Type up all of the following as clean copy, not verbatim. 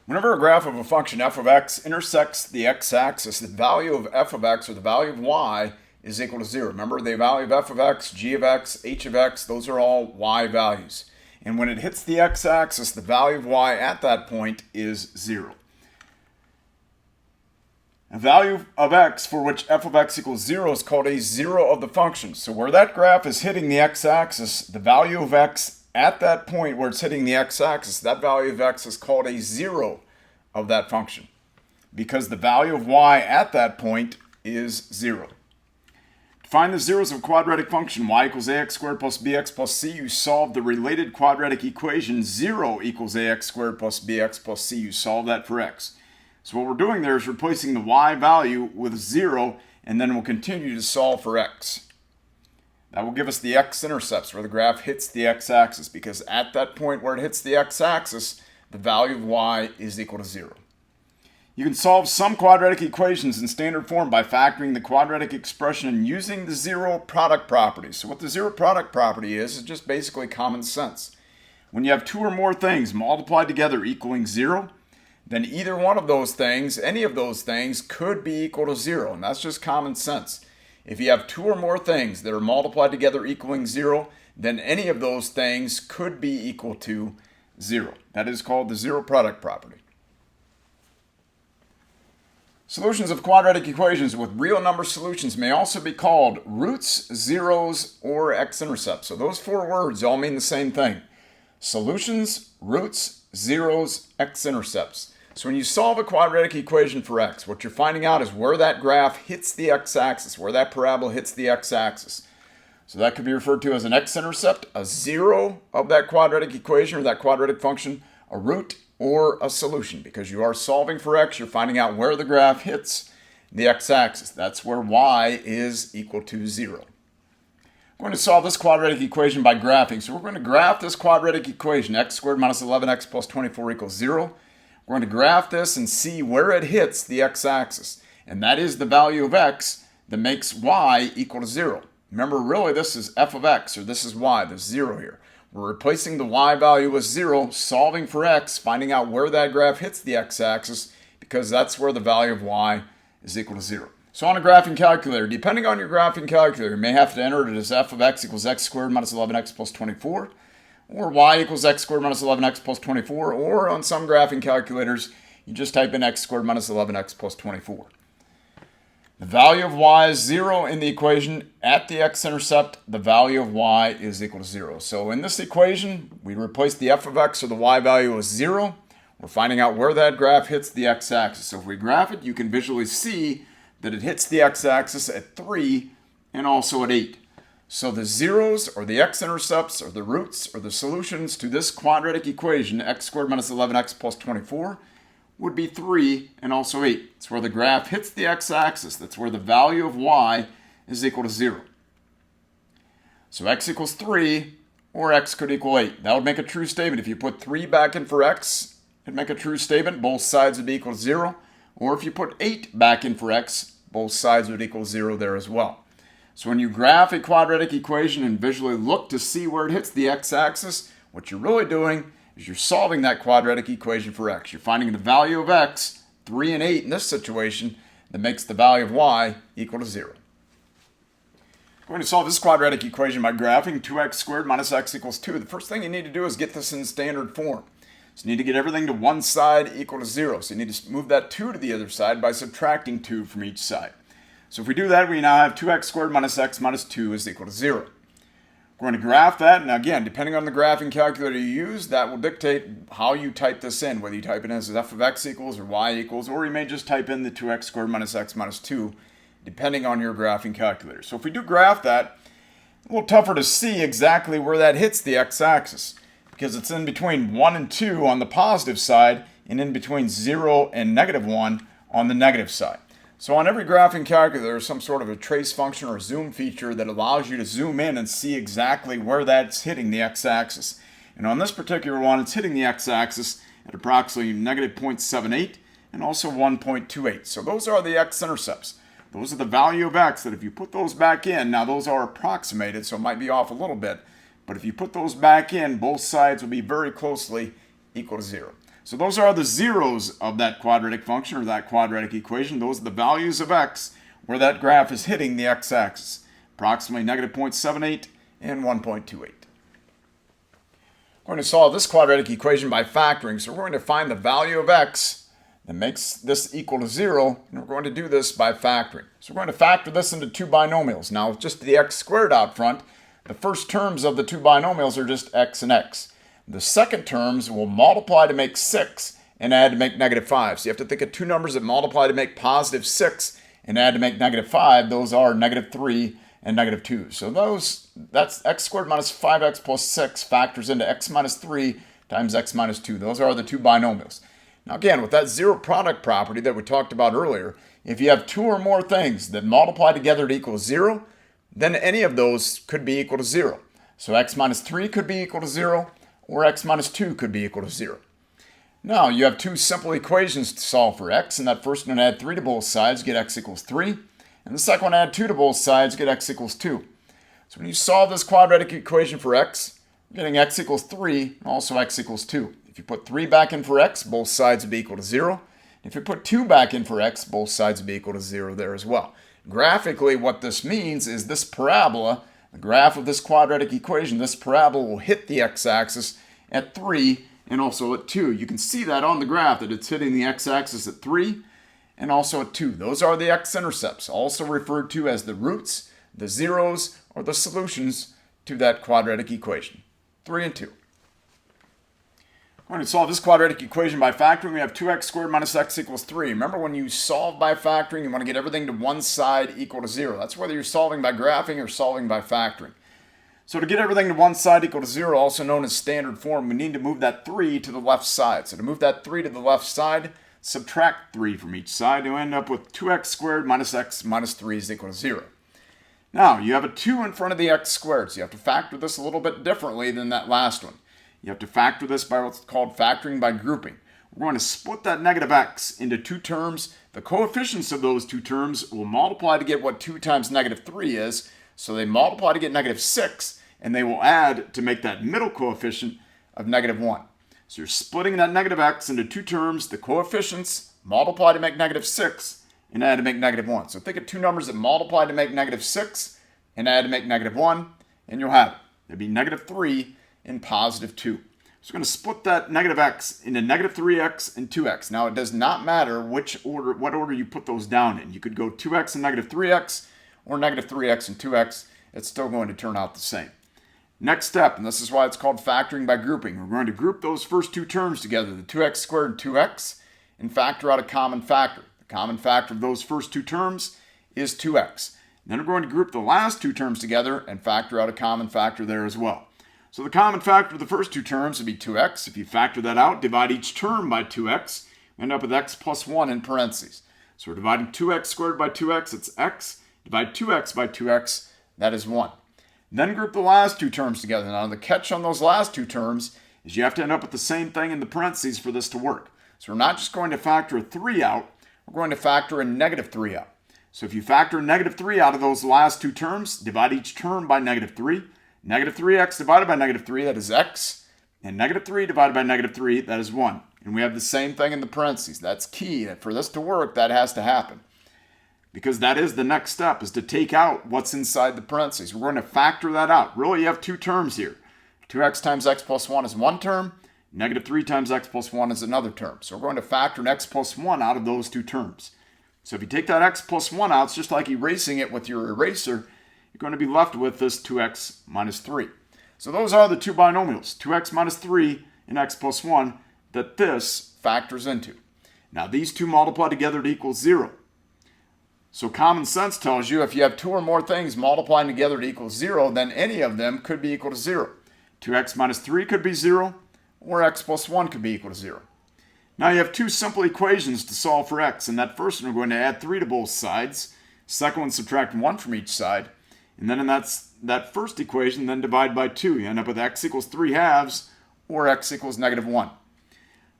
Whenever a graph of a function f of x intersects the x-axis, the value of f of x or the value of y is equal to 0. Remember, the value of f of x, g of x, h of x, those are all y values. And when it hits the x-axis, the value of y at that point is 0. A value of x for which f of x equals 0 is called a zero of the function. So where that graph is hitting the x-axis, the value of x at that point where it's hitting the x-axis, that value of x is called a zero of that function, because the value of y at that point is 0. To find the zeros of a quadratic function, y equals ax squared plus bx plus c, you solve the related quadratic equation 0 equals ax squared plus bx plus c. You solve that for x. So what we're doing there is replacing the y value with 0, and then we'll continue to solve for x. That will give us the x-intercepts where the graph hits the x-axis, because at that point where it hits the x-axis, the value of y is equal to 0. You can solve some quadratic equations in standard form by factoring the quadratic expression and using the zero product property. So what the zero product property is just basically common sense. When you have two or more things multiplied together equaling 0, then either one of those things, any of those things, could be equal to 0, and that's just common sense. If you have two or more things that are multiplied together equaling 0, then any of those things could be equal to 0. That is called the zero product property. Solutions of quadratic equations with real number solutions may also be called roots, zeros, or x-intercepts. So those four words all mean the same thing. Solutions, roots, zeros, x-intercepts. So when you solve a quadratic equation for x, what you're finding out is where that graph hits the x-axis, where that parabola hits the x-axis. So that could be referred to as an x-intercept, a zero of that quadratic equation or that quadratic function, a root, or a solution. Because you are solving for x, you're finding out where the graph hits the x-axis. That's where y is equal to 0. We're going to solve this quadratic equation by graphing. So we're going to graph this quadratic equation, x squared minus 11x plus 24 equals 0. We're going to graph this and see where it hits the x-axis. And that is the value of x that makes y equal to 0. Remember, really, this is f of x, or this is y, there's 0 here. We're replacing the y value with 0, solving for x, finding out where that graph hits the x-axis, because that's where the value of y is equal to 0. So on a graphing calculator, depending on your graphing calculator, you may have to enter it as f of x equals x squared minus 11x plus 24, or y equals x squared minus 11x plus 24, or on some graphing calculators, you just type in x squared minus 11x plus 24. The value of y is 0 in the equation. At the x-intercept, the value of y is equal to 0. So in this equation, we replace the f of x or the y value with 0. We're finding out where that graph hits the x-axis. So if we graph it, you can visually see that it hits the x-axis at 3 and also at 8. So the zeros, or the x-intercepts, or the roots, or the solutions to this quadratic equation, x squared minus 11x plus 24, would be 3 and also 8. It's where the graph hits the x-axis. That's where the value of y is equal to 0. So x equals 3, or x could equal 8. That would make a true statement. If you put 3 back in for x, it'd make a true statement. Both sides would be equal to 0. Or if you put 8 back in for x, both sides would equal 0 there as well. So when you graph a quadratic equation and visually look to see where it hits the x-axis, what you're really doing is you're solving that quadratic equation for x. You're finding the value of x, 3 and 8 in this situation, that makes the value of y equal to 0. We're going to solve this quadratic equation by graphing 2x squared minus x equals 2. The first thing you need to do is get this in standard form. So you need to get everything to one side equal to 0. So you need to move that 2 to the other side by subtracting 2 from each side. So if we do that, we now have 2x squared minus x minus 2 is equal to 0. We're going to graph that, and again, depending on the graphing calculator you use, that will dictate how you type this in, whether you type it in as f of x equals or y equals, or you may just type in the 2x squared minus x minus 2, depending on your graphing calculator. So if we do graph that, a little tougher to see exactly where that hits the x-axis, because it's in between 1 and 2 on the positive side, and in between 0 and negative 1 on the negative side. So on every graphing calculator, there's some sort of a trace function or zoom feature that allows you to zoom in and see exactly where that's hitting the x-axis. And on this particular one, it's hitting the x-axis at approximately negative 0.78 and also 1.28. So those are the x-intercepts. Those are the value of x that if you put those back in, now those are approximated, so it might be off a little bit, but if you put those back in, both sides will be very closely equal to 0. So those are the zeros of that quadratic function or that quadratic equation. Those are the values of x where that graph is hitting the x-axis, approximately negative 0.78 and 1.28. We're going to solve this quadratic equation by factoring. So we're going to find the value of x that makes this equal to 0, and we're going to do this by factoring. So we're going to factor this into two binomials. Now, with just the x squared out front, the first terms of the two binomials are just x and x. The second terms will multiply to make 6 and add to make negative 5. So you have to think of two numbers that multiply to make positive 6 and add to make negative 5. Those are negative 3 and negative 2. So that's x squared minus 5x plus 6 factors into x minus 3 times x minus 2. Those are the two binomials. Now again, with that zero product property that we talked about earlier, if you have two or more things that multiply together to equal 0, then any of those could be equal to 0. So x minus 3 could be equal to 0, or x minus 2 could be equal to 0. Now, you have two simple equations to solve for x, and that first one add 3 to both sides, get x equals 3, and the second one add 2 to both sides, get x equals 2. So when you solve this quadratic equation for x, you're getting x equals 3, and also x equals 2. If you put 3 back in for x, both sides would be equal to 0. If you put 2 back in for x, both sides would be equal to 0 there as well. Graphically, what this means is this parabola, the graph of this quadratic equation, this parabola will hit the x-axis at 3 and also at 2. You can see that on the graph that it's hitting the x-axis at 3 and also at 2. Those are the x-intercepts, also referred to as the roots, the zeros, or the solutions to that quadratic equation, 3 and 2. We're going to solve this quadratic equation by factoring. We have 2x squared minus x equals 3. Remember, when you solve by factoring, you want to get everything to one side equal to 0. That's whether you're solving by graphing or solving by factoring. So to get everything to one side equal to 0, also known as standard form, we need to move that 3 to the left side. So to move that 3 to the left side, subtract 3 from each side, and you end up with 2x squared minus x minus 3 is equal to 0. Now, you have a 2 in front of the x squared, so you have to factor this a little bit differently than that last one. You have to factor this by what's called factoring by grouping. We're going to split that negative x into two terms. The coefficients of those two terms will multiply to get what 2 times negative 3 is. So they multiply to get negative 6, and they will add to make that middle coefficient of negative 1. So you're splitting that negative x into two terms. The coefficients multiply to make negative 6 and add to make negative 1. So think of two numbers that multiply to make negative 6 and add to make negative 1, and you'll have it. It'd be negative 3 and positive 2. So we're going to split that negative x into negative 3x and 2x. Now, it does not matter what order you put those down in. You could go 2x and negative 3x or negative 3x and 2x. It's still going to turn out the same. Next step, and this is why it's called factoring by grouping. We're going to group those first two terms together, the 2x squared and 2x, and factor out a common factor. The common factor of those first two terms is 2x. Then we're going to group the last two terms together and factor out a common factor there as well. So the common factor of the first two terms would be 2x. If you factor that out, divide each term by 2x, we end up with x plus 1 in parentheses. So we're dividing 2x squared by 2x, it's x. Divide 2x by 2x, that is 1. Then group the last two terms together. Now the catch on those last two terms is you have to end up with the same thing in the parentheses for this to work. So we're not just going to factor a 3 out, we're going to factor a negative 3 out. So if you factor a negative 3 out of those last two terms, divide each term by negative 3. Negative 3x divided by negative 3, that is x. And negative 3 divided by negative 3, that is 1. And we have the same thing in the parentheses. That's key. For this to work, that has to happen. Because that is the next step, is to take out what's inside the parentheses. We're going to factor that out. Really, you have two terms here. 2x times x plus 1 is one term. Negative 3 times x plus 1 is another term. So we're going to factor an x plus 1 out of those two terms. So if you take that x plus 1 out, it's just like erasing it with your eraser. You're going to be left with this 2x minus 3. So those are the two binomials, 2x minus 3 and x plus 1, that this factors into. Now these two multiply together to equal 0. So common sense tells you if you have two or more things multiplying together to equal 0, then any of them could be equal to 0. 2x minus 3 could be 0, or x plus 1 could be equal to 0. Now you have two simple equations to solve for x. In that first one, we're going to add 3 to both sides. Second one, subtract 1 from each side. And then in that first equation, then divide by 2. You end up with x equals 3 halves, or x equals negative 1.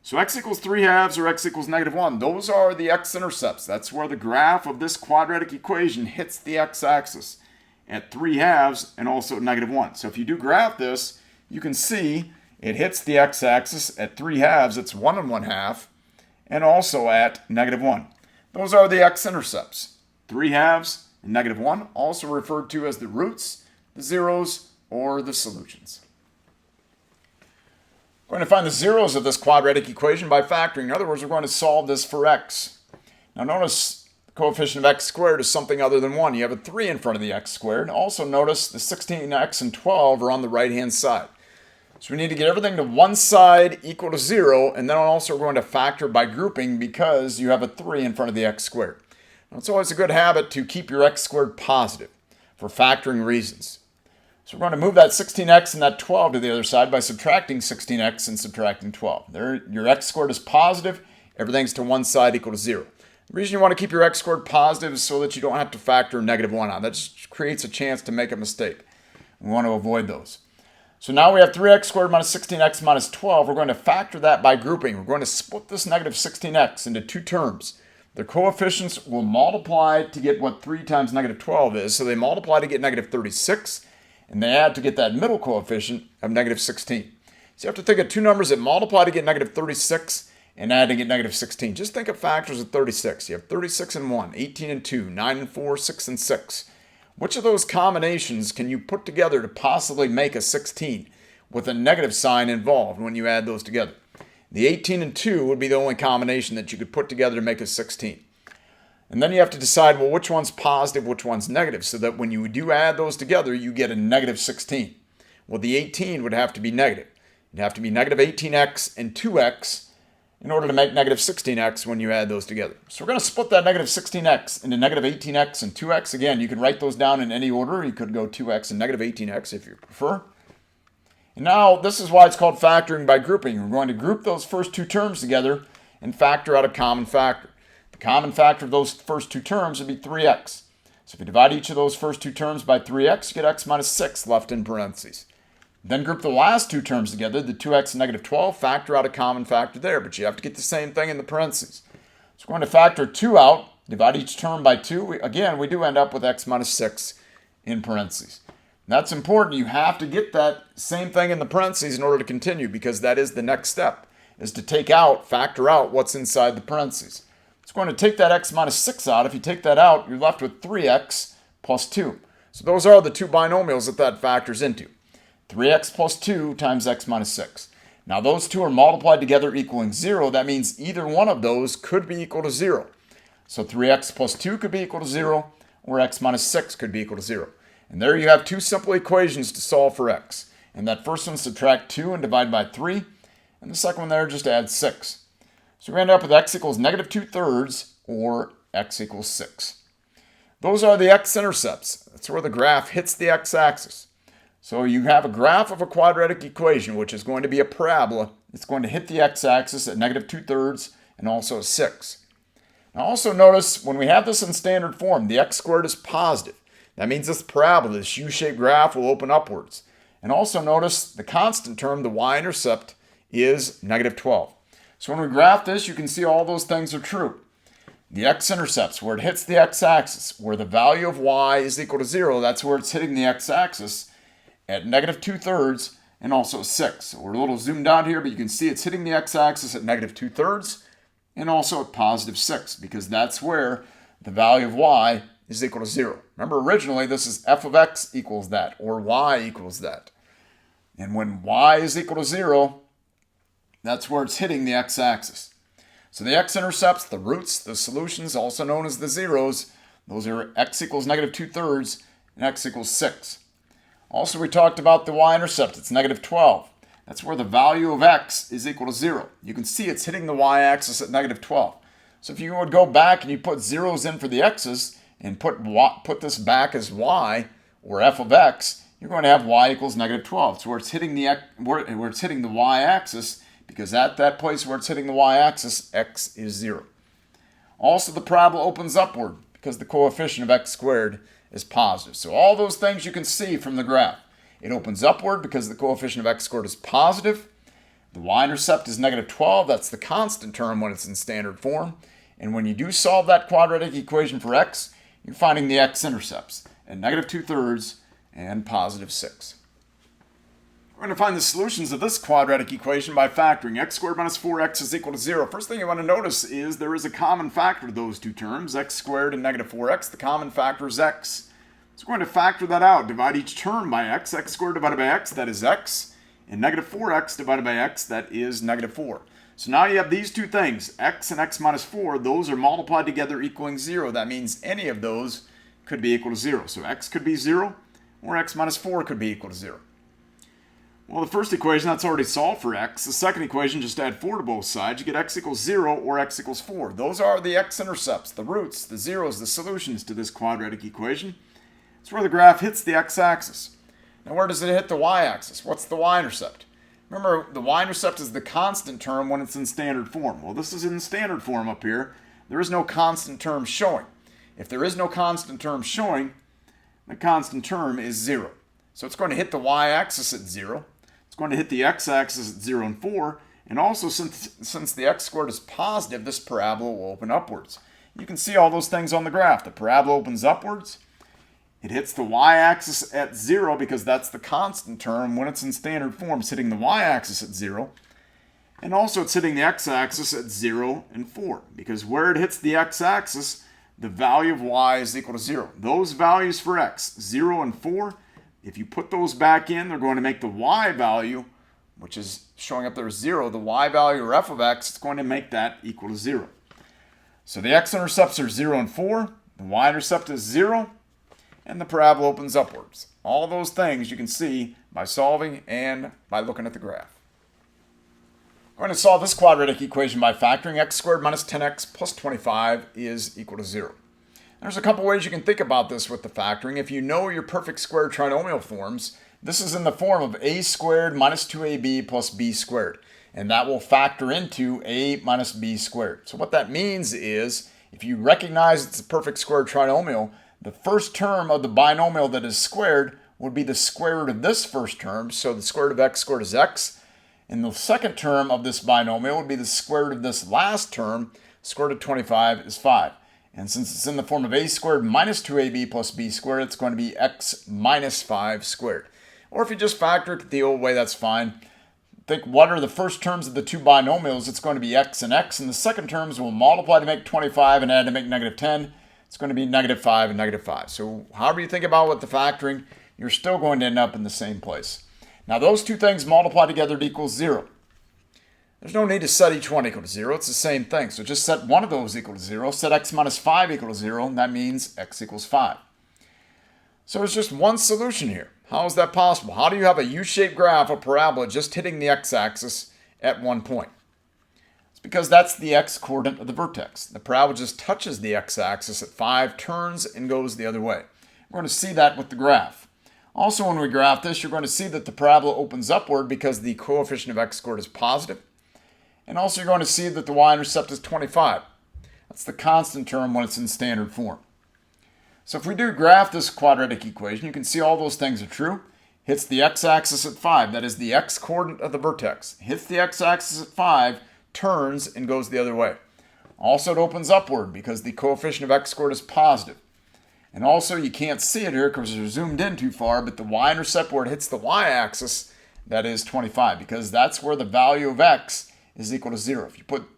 So x equals 3 halves, or x equals negative 1. Those are the x-intercepts. That's where the graph of this quadratic equation hits the x-axis at 3 halves and also at negative 1. So if you do graph this, you can see It hits the x-axis at 3/2, it's 1 1/2, and also at -1. Those are the x-intercepts. 3/2 and -1, also referred to as the roots, the zeros, or the solutions. We're going to find the zeros of this quadratic equation by factoring. In other words, we're going to solve this for x. Now notice the coefficient of x squared is something other than 1. You have a 3 in front of the x squared. Also notice the 16x and 12 are on the right-hand side. So we need to get everything to one side equal to 0, and then also we're going to factor by grouping because you have a 3 in front of the x squared. Now, it's always a good habit to keep your x squared positive for factoring reasons. So we're going to move that 16x and that 12 to the other side by subtracting 16x and subtracting 12. There, your x squared is positive. Everything's to one side equal to 0. The reason you want to keep your x squared positive is so that you don't have to factor -1 on. That just creates a chance to make a mistake. We want to avoid those. So now we have 3x squared minus 16x minus 12. We're going to factor that by grouping. We're going to split this -16x into two terms. The coefficients will multiply to get what 3 times -12 is. So they multiply to get -36. And they add to get that middle coefficient of -16. So you have to think of two numbers that multiply to get -36 and add to get -16. Just think of factors of 36. You have 36 and 1, 18 and 2, 9 and 4, 6 and 6. Which of those combinations can you put together to possibly make a 16 with a negative sign involved when you add those together? The 18 and 2 would be the only combination that you could put together to make a 16. And then you have to decide, well, which one's positive, which one's negative, so that when you do add those together, you get a -16. Well, the 18 would have to be negative. It'd have to be -18x and 2x in order to make -16x when you add those together. So we're going to split that -16x into -18x and 2x. Again, you can write those down in any order. You could go 2x and -18x if you prefer. And now, this is why it's called factoring by grouping. We're going to group those first two terms together and factor out a common factor. The common factor of those first two terms would be 3x. So if you divide each of those first two terms by 3x, you get x minus 6 left in parentheses. Then group the last two terms together, the 2x and -12, factor out a common factor there, but you have to get the same thing in the parentheses. So we're going to factor 2 out, divide each term by 2. Again, we do end up with x minus 6 in parentheses. And that's important. You have to get that same thing in the parentheses in order to continue, because that is the next step, is to factor out what's inside the parentheses. It's going to take that x minus 6 out. If you take that out, you're left with 3x plus 2. So those are the two binomials that factors into. 3x plus 2 times x minus 6. Now those two are multiplied together equaling 0. That means either one of those could be equal to 0. So 3x plus 2 could be equal to 0, or x minus 6 could be equal to 0. And there you have two simple equations to solve for x. And that first one, subtract 2 and divide by 3. And the second one there, just add 6. So we end up with x equals -2/3 or x equals 6. Those are the x-intercepts. That's where the graph hits the x-axis. So you have a graph of a quadratic equation, which is going to be a parabola. It's going to hit the x-axis at -2/3 and also 6. Now also notice when we have this in standard form, the x squared is positive. That means this parabola, this U-shaped graph, will open upwards. And also notice the constant term, the y-intercept, is -12. So when we graph this, you can see all those things are true. The x-intercepts, where it hits the x-axis, where the value of y is equal to 0, that's where it's hitting the x-axis at -2/3 and also 6. So we're a little zoomed out here, but you can see it's hitting the x-axis at -2/3 and also at +6, because that's where the value of y is equal to 0. Remember, originally this is f of x equals that, or y equals that. And when y is equal to 0, that's where it's hitting the x-axis. So the x-intercepts, the roots, the solutions, also known as the zeros, those are x equals -2/3 and x equals 6. Also, we talked about the y-intercept. It's -12. That's where the value of x is equal to 0. You can see it's hitting the y-axis at -12. So if you would go back and you put zeros in for the x's and put this back as y, or f of x, you're going to have y equals -12. So where it's hitting the y-axis, because at that place where it's hitting the y-axis, x is 0. Also, the parabola opens upward because the coefficient of x squared is positive. So all those things you can see from the graph. It opens upward because the coefficient of x squared is positive. The y-intercept is -12. That's the constant term when it's in standard form. And when you do solve that quadratic equation for x, you're finding the x-intercepts at -2/3 and +6. We're going to find the solutions of this quadratic equation by factoring. X squared minus 4x is equal to 0. First thing you want to notice is there is a common factor to those two terms, x squared and negative 4x. The common factor is x. So we're going to factor that out. Divide each term by x. X squared divided by x, that is x. And negative 4x divided by x, that is negative 4. So now you have these two things, x and x minus 4. Those are multiplied together equaling 0. That means any of those could be equal to 0. So x could be 0, or x minus 4 could be equal to 0. Well, the first equation, that's already solved for x. The second equation, just add 4 to both sides. You get x equals 0 or x equals 4. Those are the x-intercepts, the roots, the zeros, the solutions to this quadratic equation. It's where the graph hits the x-axis. Now, where does it hit the y-axis? What's the y-intercept? Remember, the y-intercept is the constant term when it's in standard form. Well, this is in standard form up here. There is no constant term showing. If there is no constant term showing, the constant term is 0. So it's going to hit the y-axis at 0. It's going to hit the x-axis at 0 and 4. And also, since the x squared is positive, this parabola will open upwards. You can see all those things on the graph. The parabola opens upwards. It hits the y-axis at 0 because that's the constant term. When it's in standard form, it's hitting the y-axis at 0. And also it's hitting the x-axis at 0 and 4. Because where it hits the x-axis, the value of y is equal to 0. Those values for x, 0 and 4, if you put those back in, they're going to make the y value, which is showing up there as 0, the y value, or f of x, it's going to make that equal to 0. So the x-intercepts are 0 and 4, the y-intercept is 0, and the parabola opens upwards. All those things you can see by solving and by looking at the graph. We're going to solve this quadratic equation by factoring. X squared minus 10x plus 25 is equal to 0. There's a couple ways you can think about this with the factoring. If you know your perfect square trinomial forms, this is in the form of a squared minus 2ab plus b squared. And that will factor into a minus b squared. So what that means is, if you recognize it's a perfect square trinomial, the first term of the binomial that is squared would be the square root of this first term. So the square root of x squared is x. And the second term of this binomial would be the square root of this last term. Square root of 25 is 5. And since it's in the form of a squared minus 2ab plus b squared, it's going to be x minus 5 squared. Or if you just factor it the old way, that's fine. Think, what are the first terms of the two binomials? It's going to be x, and the second terms will multiply to make 25 and add to make negative 10. It's going to be negative 5 and negative 5. So however you think about with the factoring, you're still going to end up in the same place. Now those two things multiply together to equal 0. There's no need to set each one equal to 0. It's the same thing. So just set one of those equal to 0. Set x minus 5 equal to 0, and that means x equals 5. So there's just one solution here. How is that possible? How do you have a U-shaped graph of parabola just hitting the x-axis at one point? It's because that's the x-coordinate of the vertex. The parabola just touches the x-axis at 5, turns, and goes the other way. We're going to see that with the graph. Also, when we graph this, you're going to see that the parabola opens upward because the coefficient of x squared is positive. And also you're going to see that the y-intercept is 25. That's the constant term when it's in standard form. So if we do graph this quadratic equation, you can see all those things are true. Hits the x-axis at 5. That is the x-coordinate of the vertex. Hits the x-axis at 5, turns, and goes the other way. Also, it opens upward because the coefficient of x squared is positive. And also, you can't see it here because we're zoomed in too far, but the y-intercept where it hits the y-axis, that is 25, because that's where the value of x is equal to 0. If you put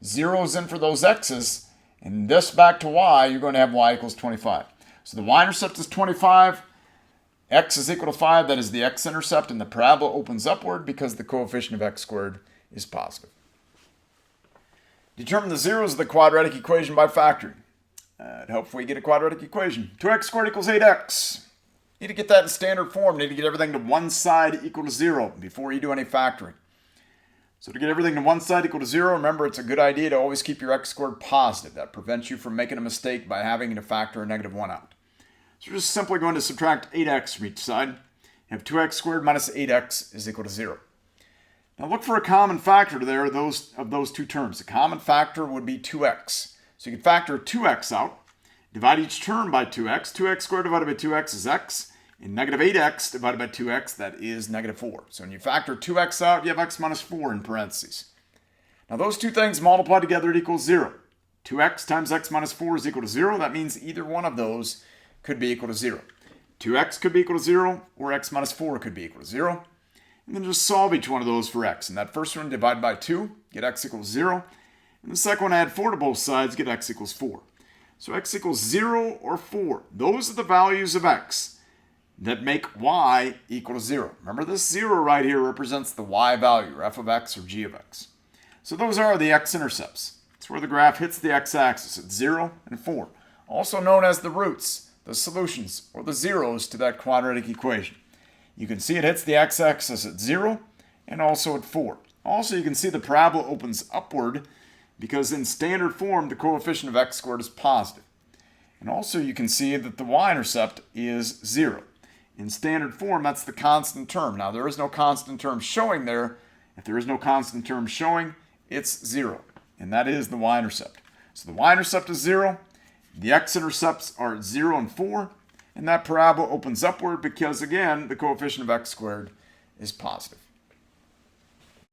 zeros in for those x's and this back to y, you're going to have y equals 25. So the y-intercept is 25, x is equal to 5, that is the x-intercept, and the parabola opens upward because the coefficient of x squared is positive. Determine the zeros of the quadratic equation by factoring. It helps we get a quadratic equation. 2x squared equals 8x. You need to get that in standard form. You need to get everything to one side equal to 0 before you do any factoring. So to get everything to one side equal to 0, remember it's a good idea to always keep your x squared positive. That prevents you from making a mistake by having to factor a negative 1 out. So we're just simply going to subtract 8x from each side. You have 2x squared minus 8x is equal to 0. Now look for a common factor there of those two terms. The common factor would be 2x. So you can factor 2x out. Divide each term by 2x. 2x squared divided by 2x is x. And negative 8x divided by 2x, that is negative 4. So when you factor 2x out, you have x minus 4 in parentheses. Now those two things multiply together, it equals 0. 2x times x minus 4 is equal to 0. That means either one of those could be equal to 0. 2x could be equal to 0, or x minus 4 could be equal to 0. and then just solve each one of those for x. And that first one, divide by 2, get x equals 0. And the second one, add 4 to both sides, get x equals 4. So x equals 0 or 4. Those are the values of x that make y equal to 0. Remember, this 0 right here represents the y value, or f of x or g of x. So those are the x-intercepts. It's where the graph hits the x-axis at 0 and 4, also known as the roots, the solutions, or the zeros to that quadratic equation. You can see it hits the x-axis at 0 and also at 4. Also, you can see the parabola opens upward because in standard form, the coefficient of x squared is positive. And also, you can see that the y-intercept is 0. In standard form, that's the constant term. Now, there is no constant term showing there. If there is no constant term showing, it's 0. And that is the y-intercept. So the y-intercept is 0. The x-intercepts are at 0 and 4. And that parabola opens upward because, again, the coefficient of x squared is positive.